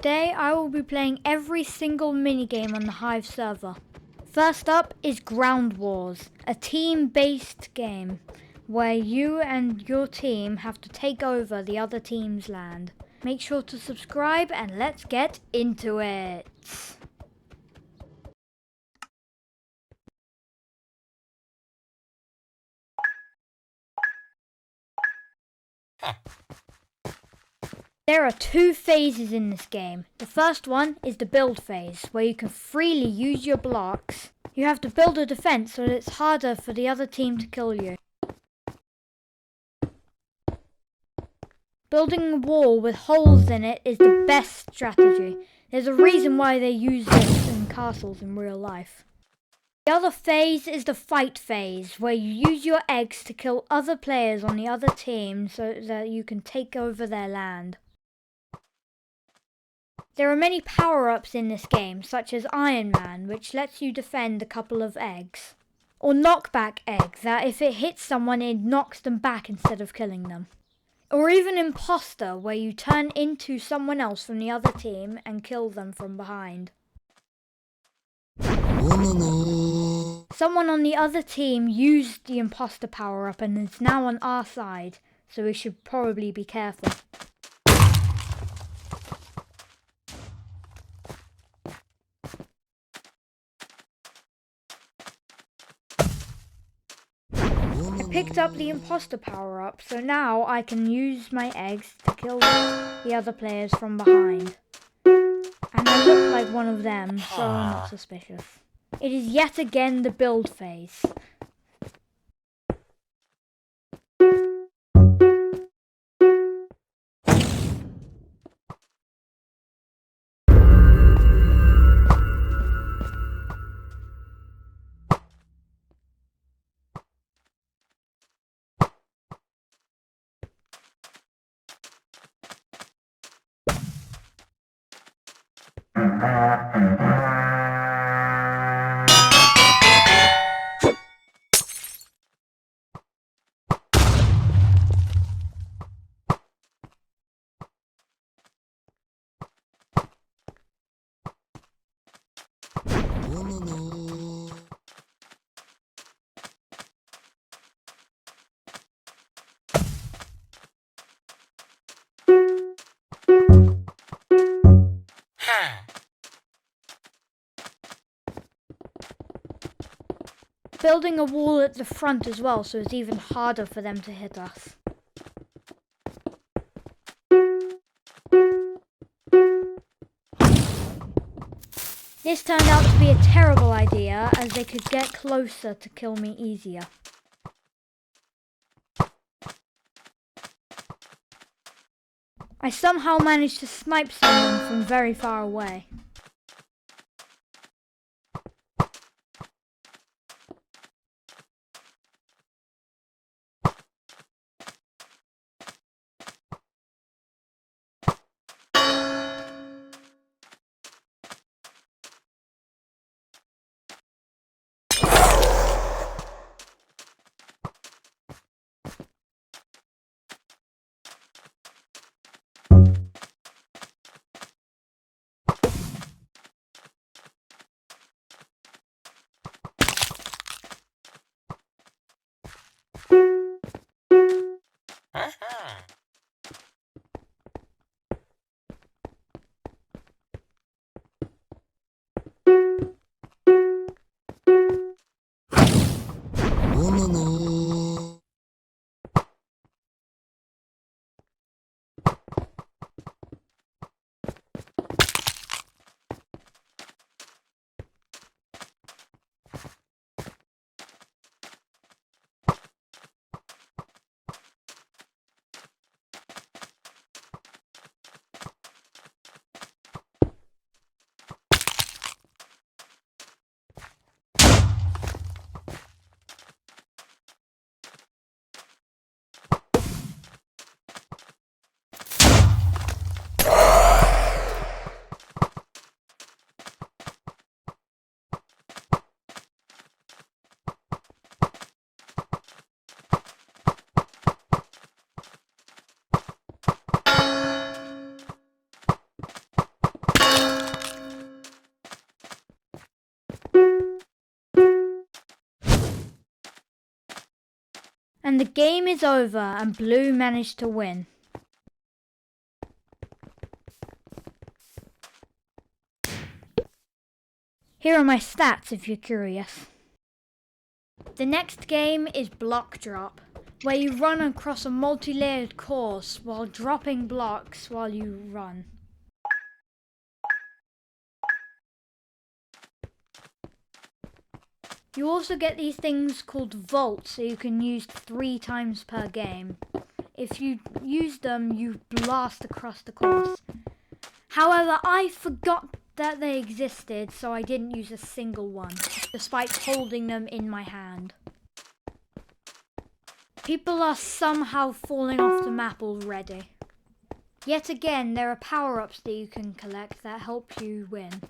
Today I will be playing every single minigame on the Hive server. First up is Ground Wars, a team-based game where you and your team have to take over the other team's land. Make sure to subscribe and let's get into it. There are two phases in this game. The first one is the build phase, where you can freely use your blocks. You have to build a defense so that it's harder for the other team to kill you. Building a wall with holes in it is the best strategy. There's a reason why they use this in castles in real life. The other phase is the fight phase, where you use your eggs to kill other players on the other team so that you can take over their land. There are many power-ups in this game, such as Iron Man, which lets you defend a couple of eggs. Or Knockback Egg, that if it hits someone it knocks them back instead of killing them. Or even Imposter, where you turn into someone else from the other team and kill them from behind. Someone on the other team used the Imposter power-up and is now on our side, so we should probably be careful. I picked up the Imposter power-up, so now I can use my eggs to kill the other players from behind. And I look like one of them, so I'm not suspicious. It is yet again the build phase. Building a wall at the front as well, so it's even harder for them to hit us. This turned out to be a terrible idea, as they could get closer to kill me easier. I somehow managed to snipe someone from very far away. And the game is over and blue managed to win. Here are my stats if you're curious. The next game is block drop, where you run across a multi-layered course while dropping blocks while you run. You also get these things called vaults, so you can use 3 times per game. If you use them, you blast across the course. However, I forgot that they existed, so I didn't use a single one, despite holding them in my hand. People are somehow falling off the map already. Yet again, there are power-ups that you can collect that help you win.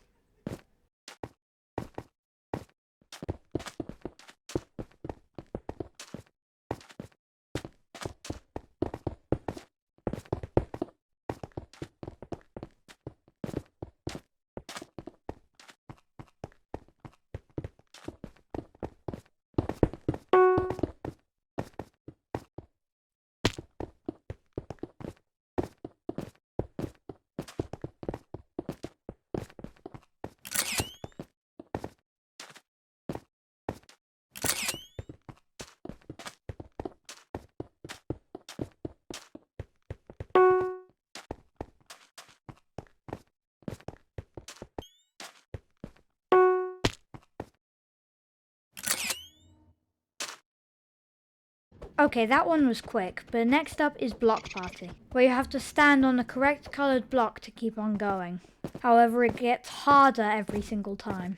Okay, that one was quick, but next up is Block Party, where you have to stand on the correct coloured block to keep on going. However, it gets harder every single time.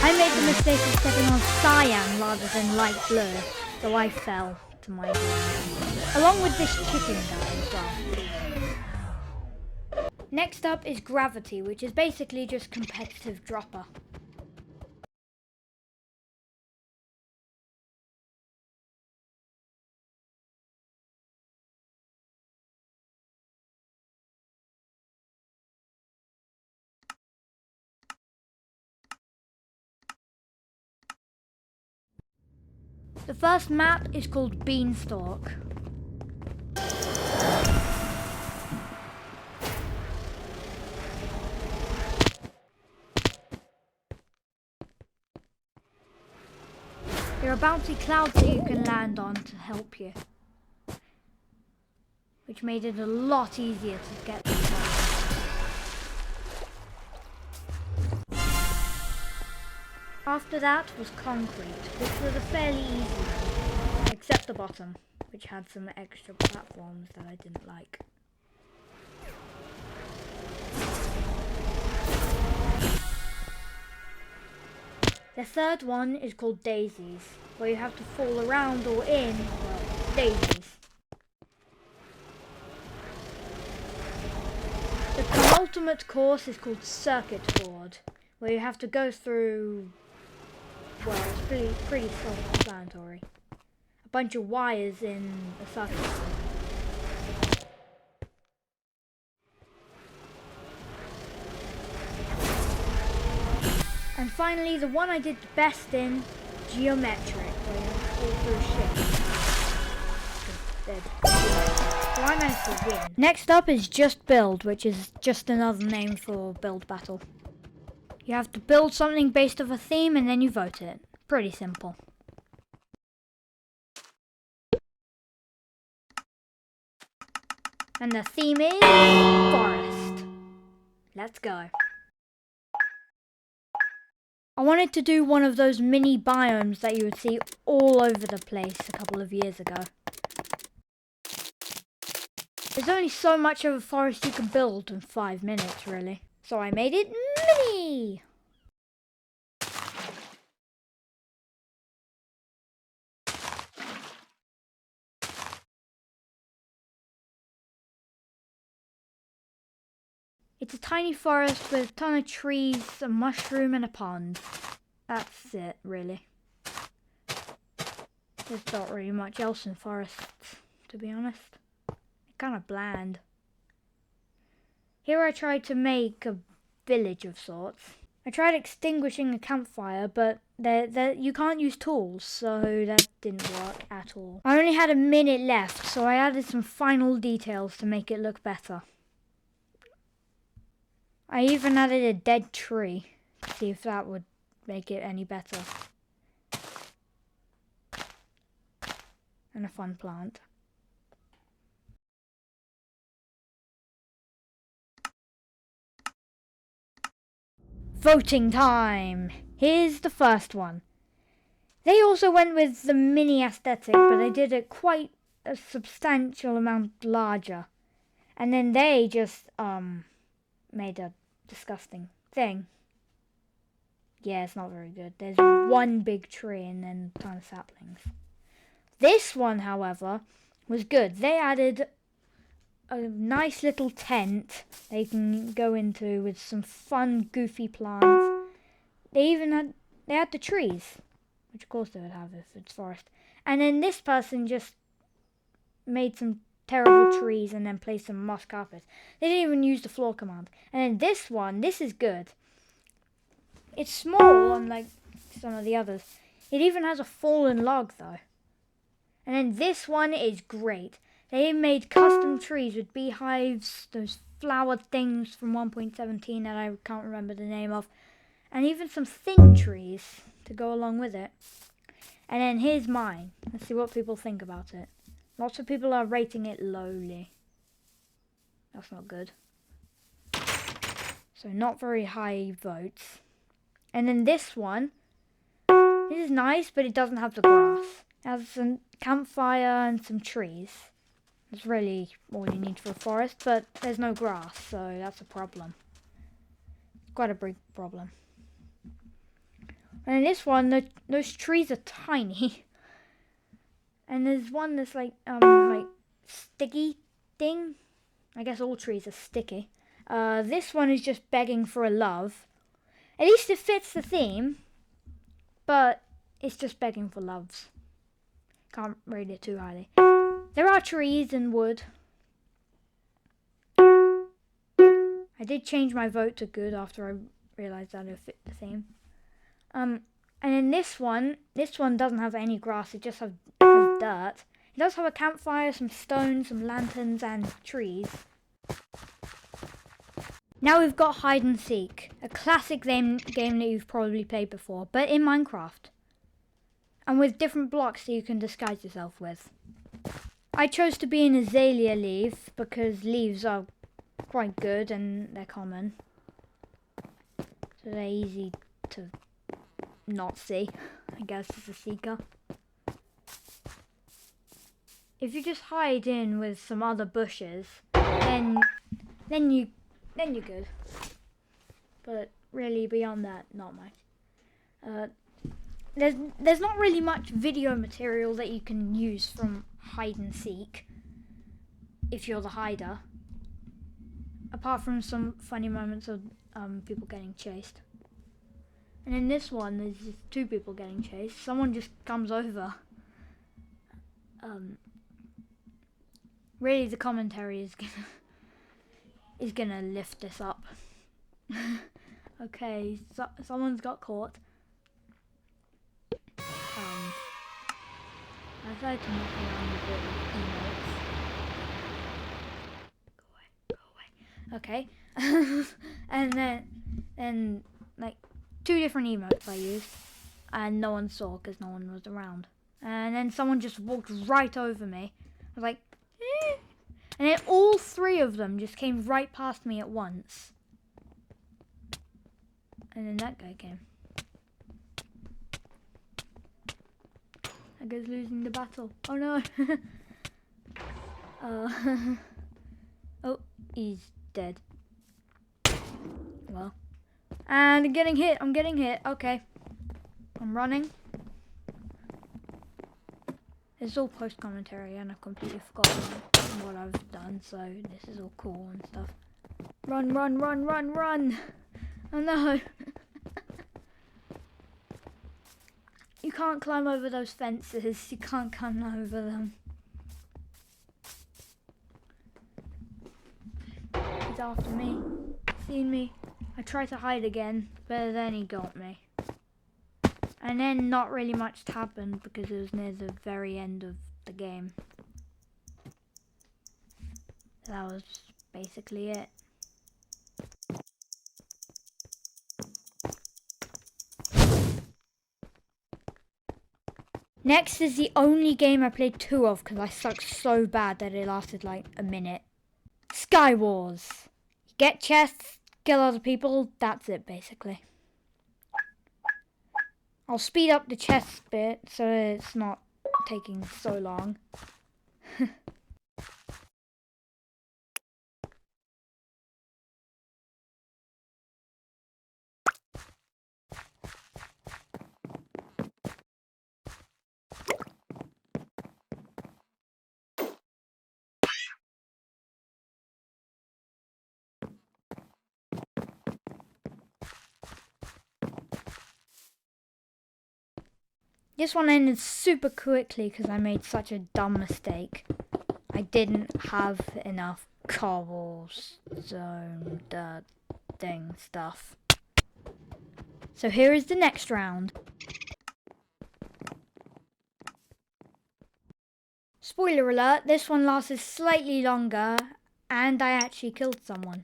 I made the mistake of stepping on cyan rather than light blue, so I fell to my death. Along with this chicken guy as well. Next up is Gravity, which is basically just competitive dropper. The first map is called Beanstalk. There are bouncy clouds that you can land on to help you, which made it a lot easier to get to the top. After that was Concrete, which was a fairly easy one, except the bottom, which had some extra platforms that I didn't like. The third one is called Daisies, where you have to fall around or in, well, daisies. The penultimate course is called Circuit Board, where you have to go through, well, it's pretty self-explanatory. A bunch of wires in a circuit board. And finally, the one I did the best in, Geometric, where you have to fall through shit. So I managed to win. Next up is Just Build, which is just another name for Build Battle. You have to build something based off a theme and then you vote it. Pretty simple. And the theme is forest. Let's go. I wanted to do one of those mini biomes that you would see all over the place a couple of years ago. There's only so much of a forest you can build in 5 minutes, really. So I made it mini! It's a tiny forest with a ton of trees, a mushroom and a pond. That's it, really. There's not really much else in forests, to be honest. They're kind of bland. Here I tried to make a village of sorts. I tried extinguishing a campfire, but you can't use tools, so that didn't work at all. I only had a minute left, so I added some final details to make it look better. I even added a dead tree to see if that would make it any better. And a fun plant. Voting time! Here's the first one. They also went with the mini aesthetic, but they did it quite a substantial amount larger. And then they just, made a disgusting thing. Yeah, it's not very good. There's one big tree and then a ton of saplings. This one, however, was good. They added a nice little tent they can go into with some fun, goofy plants. They had the trees, which of course they would have if it's forest. And then this person just made some terrible trees and then placed some moss carpet. They didn't even use the floor command. And then this one, this is good. It's small, unlike some of the others. It even has a fallen log though. And then this one is great. They made custom trees with beehives, those flower things from 1.17 that I can't remember the name of, and even some thin trees to go along with it. And then here's mine. Let's see what people think about it. Lots of people are rating it lowly. That's not good. So not very high votes. And then this one. This is nice, but it doesn't have the grass. It has some campfire and some trees. That's really all you need for a forest, but there's no grass, so that's a problem. Quite a big problem. And in this one, those trees are tiny. And there's one that's like sticky thing. I guess all trees are sticky. This one is just begging for a love. At least it fits the theme, but it's just begging for loves. Can't rate it too highly. There are trees and wood. I did change my vote to good after I realised that it fit the theme. And in this one doesn't have any grass, it just has dirt. It does have a campfire, some stones, some lanterns and trees. Now we've got Hide and Seek, a classic game that you've probably played before, but in Minecraft. And with different blocks that you can disguise yourself with. I chose to be an azalea leaf because leaves are quite good and they're common. So they're easy to not see, I guess, as a seeker. If you just hide in with some other bushes, then you're good. But really beyond that, not much. There's not really much video material that you can use from Hide and Seek if you're the hider, apart from some funny moments of people getting chased. And in this one, there's just 2 people getting chased. Someone just comes over. Really, the commentary is gonna lift this up. Okay, so someone's got caught. I tried to knock around a bit with emotes. Go away. Okay. And then like 2 different emotes I used, and no one saw because no one was around. And then someone just walked right over me. I was like, eh. And then all three of them just came right past me at once. And then that guy came. That guy's losing the battle. Oh no. Oh, he's dead. Well. And I'm getting hit. I'm getting hit. Okay. I'm running. It's all post commentary and I've completely forgotten what I've done, so this is all cool and stuff. Run, run, run, run, run! Oh no! You can't climb over those fences. You can't climb over them. He's after me. Seen me. I tried to hide again, but then he got me. And then not really much happened because it was near the very end of the game. That was basically it. Next is the only game I played 2 of because I sucked so bad that it lasted like a minute. Sky Wars. Get chests, kill other people, that's it basically. I'll speed up the chest bit so it's not taking so long. This one ended super quickly because I made such a dumb mistake. I didn't have enough cobblestone thing stuff. So here is the next round. Spoiler alert, this one lasted slightly longer and I actually killed someone.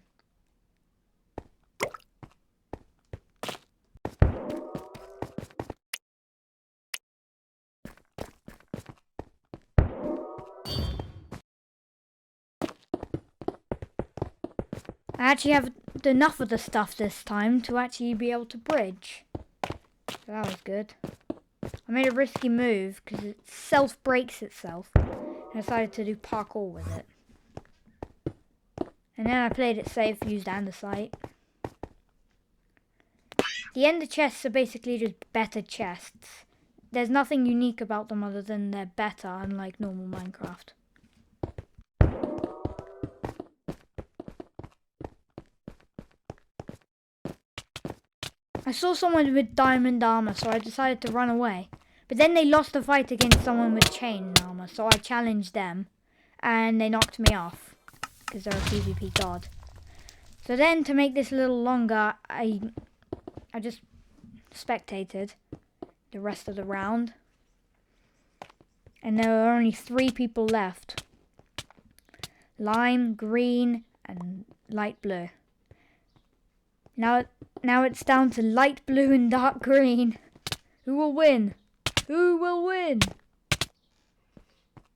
I actually have enough of the stuff this time to actually be able to bridge. So that was good. I made a risky move because it self-breaks itself. And I decided to do parkour with it. And then I played it safe, used andesite. The ender chests are basically just better chests. There's nothing unique about them other than they're better, unlike normal Minecraft. I saw someone with diamond armor, so I decided to run away. But then they lost the fight against someone with chain armor, so I challenged them. And they knocked me off, because they're a PvP god. So then, to make this a little longer, I just spectated the rest of the round. And there were only 3 people left. Lime, green, and light blue. Now it's down to light blue and dark green. Who will win? Who will win?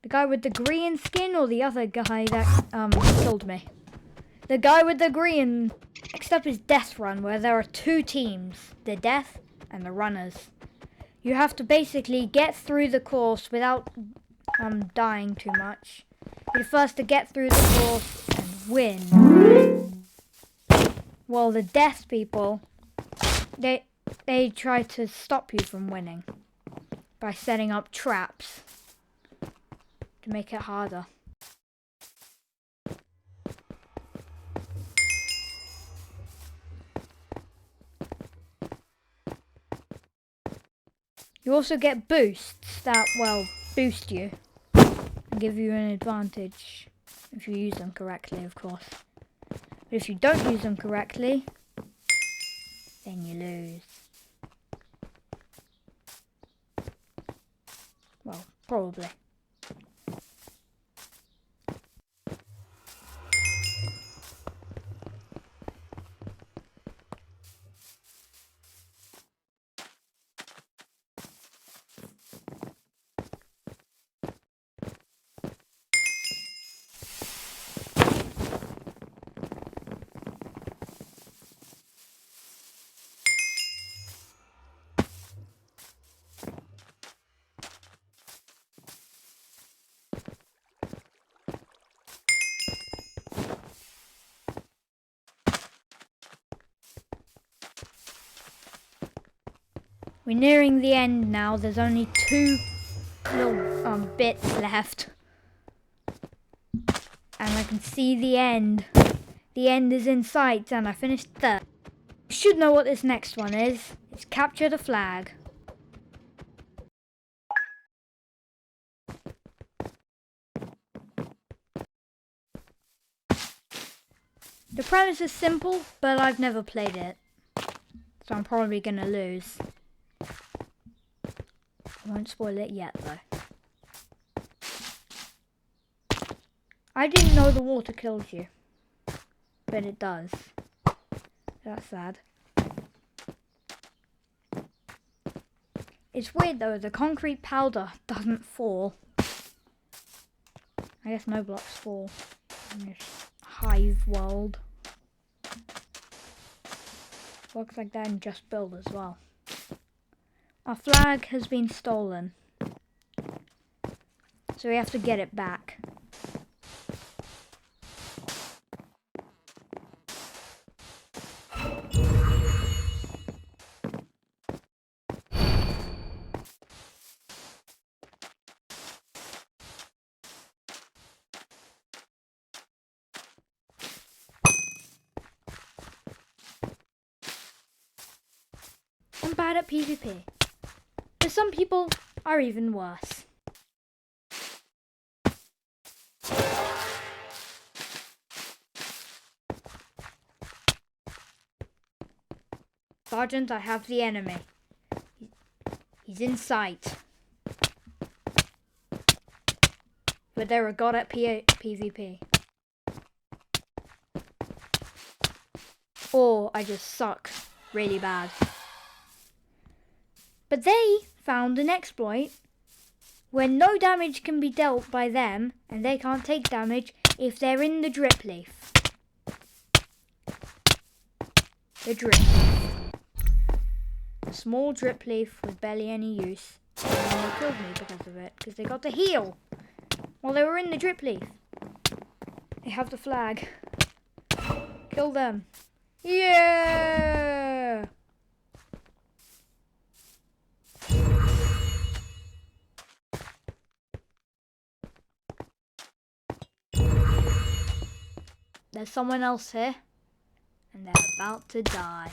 The guy with the green skin or the other guy that killed me? The guy with the green. Next up is Death Run, where there are 2 teams, the Death and the Runners. You have to basically get through the course without dying too much. You're the first to get through the course and win. Well, the Death people, they try to stop you from winning by setting up traps to make it harder. You also get boosts that, well, boost you and give you an advantage if you use them correctly, of course. But if you don't use them correctly, then you lose. Well, probably. We're nearing the end now. There's only 2 little bits left. And I can see the end. The end is in sight and I finished third. You should know what this next one is. It's capture the flag. The premise is simple, but I've never played it. So I'm probably gonna lose. I won't spoil it yet though. I didn't know the water kills you. But it does. That's sad. It's weird though, the concrete powder doesn't fall. I guess no blocks fall in this Hive world. Works like that in Just Build as well. Our flag has been stolen. So we have to get it back. I'm bad at PvP. But some people are even worse. Sergeant, I have the enemy. He's in sight. But they're a god at PvP. Or I just suck really bad. But they found an exploit where no damage can be dealt by them and they can't take damage if they're in the drip leaf. The drip leaf. A small drip leaf with barely any use. And they killed me because of it, because they got to heal while they were in the drip leaf. They have the flag. Kill them. Yeah! There's someone else here, and they're about to die.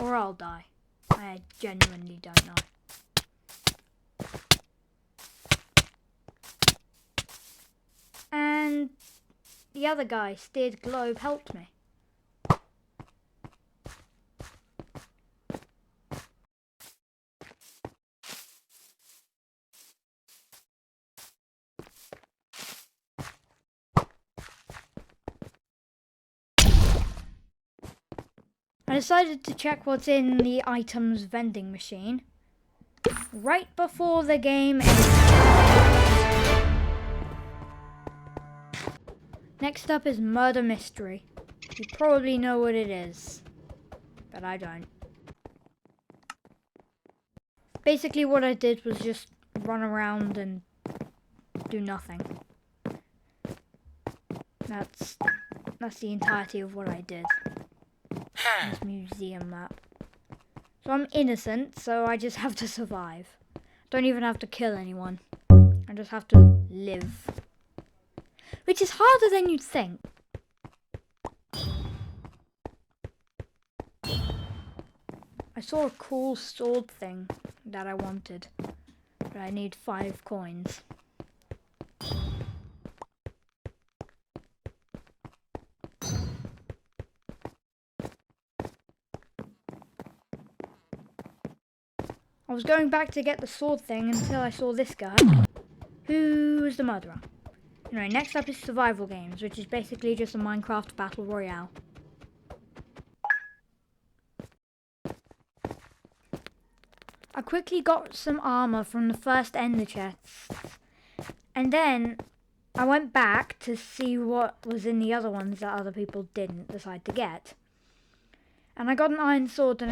Or I'll die. I genuinely don't know. And the other guy, Steered Globe, helped me. I decided to check what's in the items vending machine right before the game ends. Next up is Murder Mystery. You probably know what it is, but I don't. Basically what I did was just run around and do nothing. That's the entirety of what I did. This museum map. So I'm innocent, so I just have to survive. Don't even have to kill anyone. I just have to live. Which is harder than you'd think. I saw a cool sword thing that I wanted, but I need 5 coins. I was going back to get the sword thing until I saw this guy, who was the murderer. Anyway, next up is survival games, which is basically just a Minecraft battle royale. I quickly got some armor from the first ender chests, and then I went back to see what was in the other ones that other people didn't decide to get. And I got an iron sword and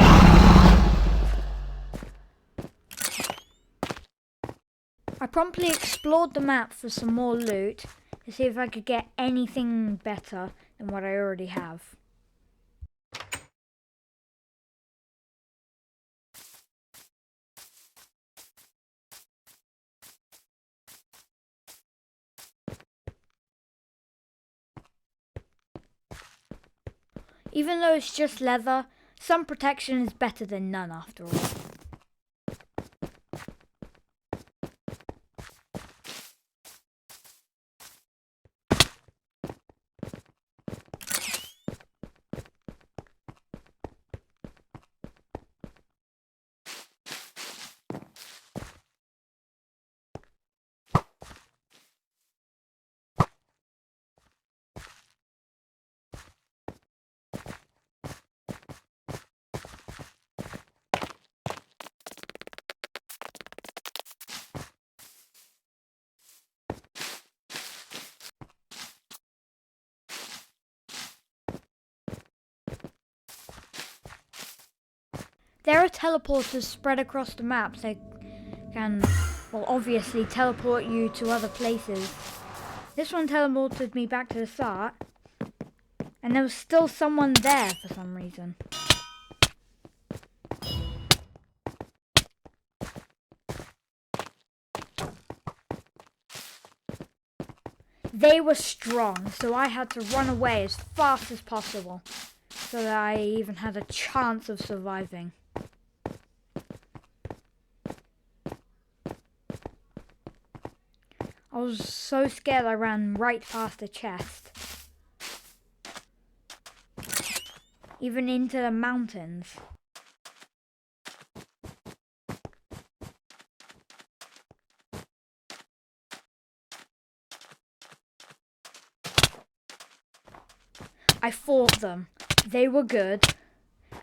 I promptly explored the map for some more loot to see if I could get anything better than what I already have. Even though it's just leather, some protection is better than none after all. There are teleporters spread across the map. They can, well, obviously teleport you to other places. This one teleported me back to the start, and there was still someone there for some reason. They were strong, so I had to run away as fast as possible, so that I even had a chance of surviving. I was so scared I ran right past the chest. Even into the mountains. I fought them. They were good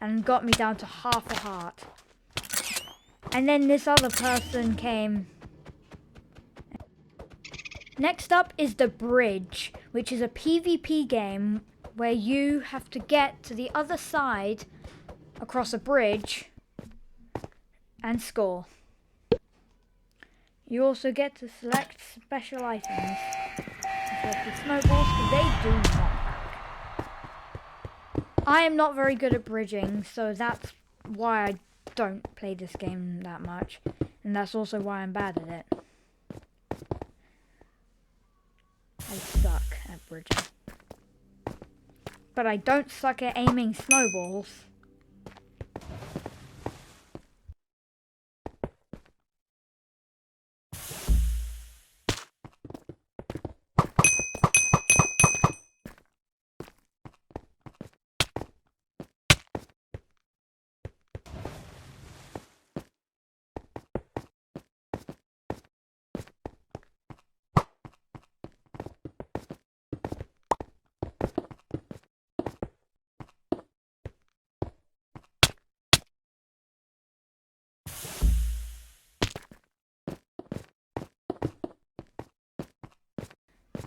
and got me down to half a heart. And then this other person came. Next up is the bridge, which is a PvP game where you have to get to the other side across a bridge and score. You also get to select special items. Select the snowballs because they do knock back. I am not very good at bridging, so that's why I don't play this game that much. And that's also why I'm bad at it. I suck at bridging. But I don't suck at aiming snowballs.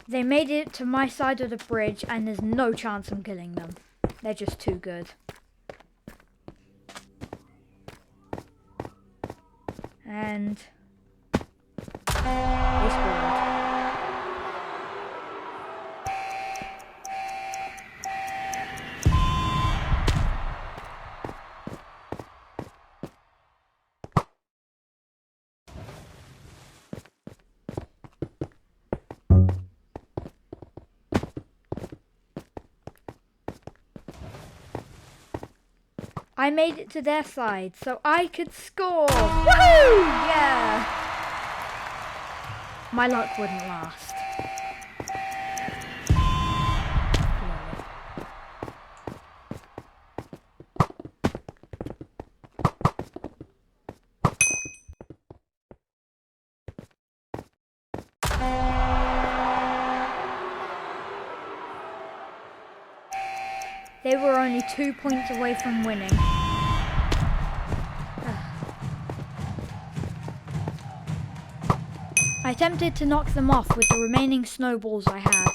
They made it to my side of the bridge and there's no chance I'm killing them. They're just too good. And they scored. I made it to their side, so I could score! Woohoo! Yeah! My luck wouldn't last. They were only 2 points away from winning. I attempted to knock them off with the remaining snowballs I had.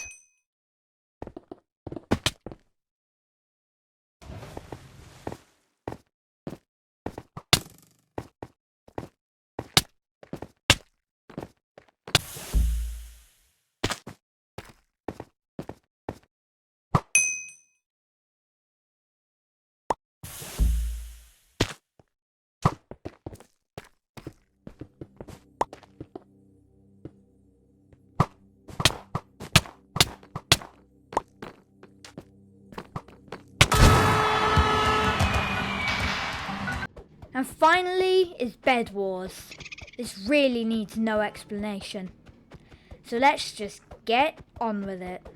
And finally is Bed Wars. This really needs no explanation. So let's just get on with it.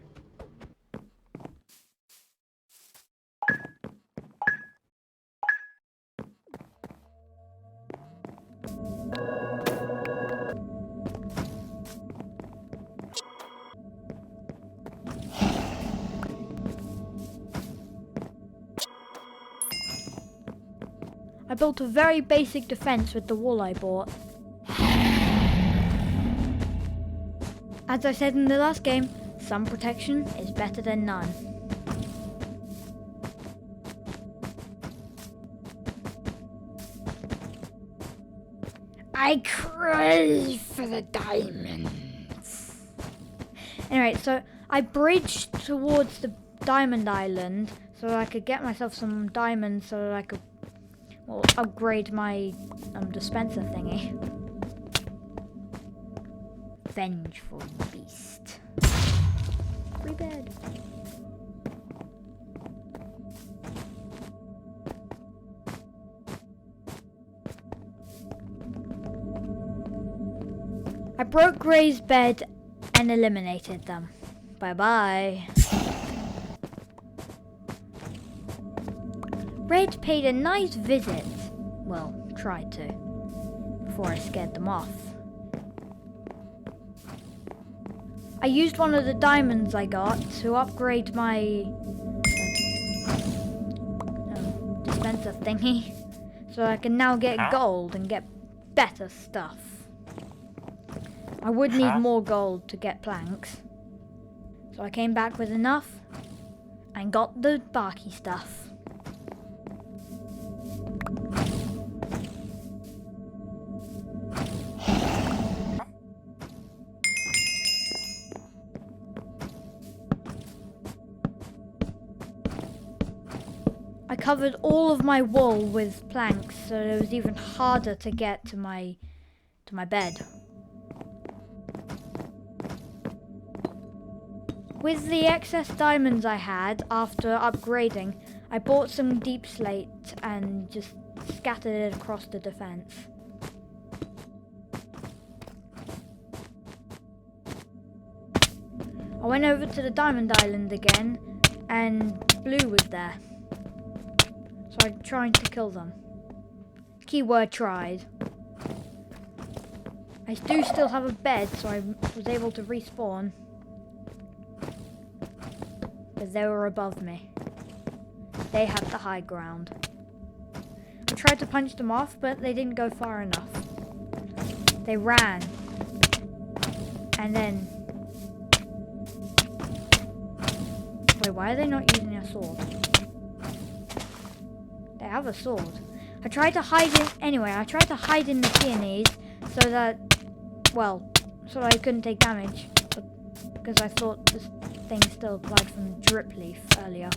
I built a very basic defense with the wool I bought. As I said in the last game, some protection is better than none. I crave for the diamonds. Anyway, so I bridged towards the diamond island so I could get myself some diamonds so that I could upgrade my dispenser thingy. Vengeful beast. Free bed. I broke Gray's bed and eliminated them. Bye-bye. Red paid a nice visit. Well, tried to. Before I scared them off. I used one of the diamonds I got to upgrade my dispenser thingy. So I can now get gold and get better stuff. I would need more gold to get planks. So I came back with enough and got the barky stuff. I covered all of my wool with planks so it was even harder to get to my bed. With the excess diamonds I had after upgrading, I bought some deep slate and just scattered it across the defense. I went over to the diamond island again and Blue was there. So I tried to kill them. Keyword tried. I do still have a bed, so I was able to respawn. But they were above me. They had the high ground. I tried to punch them off, but they didn't go far enough. They ran. And then... Wait, why are they not using their sword? They have a sword. I tried to hide in... Anyway, I tried to hide in the peonies so that... Well, so that I couldn't take damage. Because I thought this thing still applied from drip leaf earlier.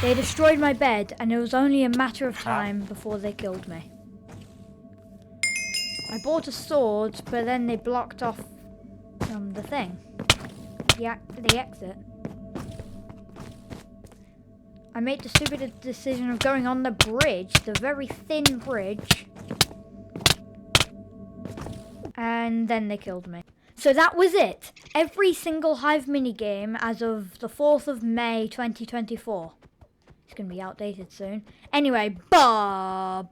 They destroyed my bed, and it was only a matter of time before they killed me. I bought a sword, but then they blocked off the thing. The exit. I made the stupid decision of going on the bridge, the very thin bridge. And then they killed me. So that was it. Every single Hive minigame as of the 4th of May 2024. It's going to be outdated soon. Anyway, bye.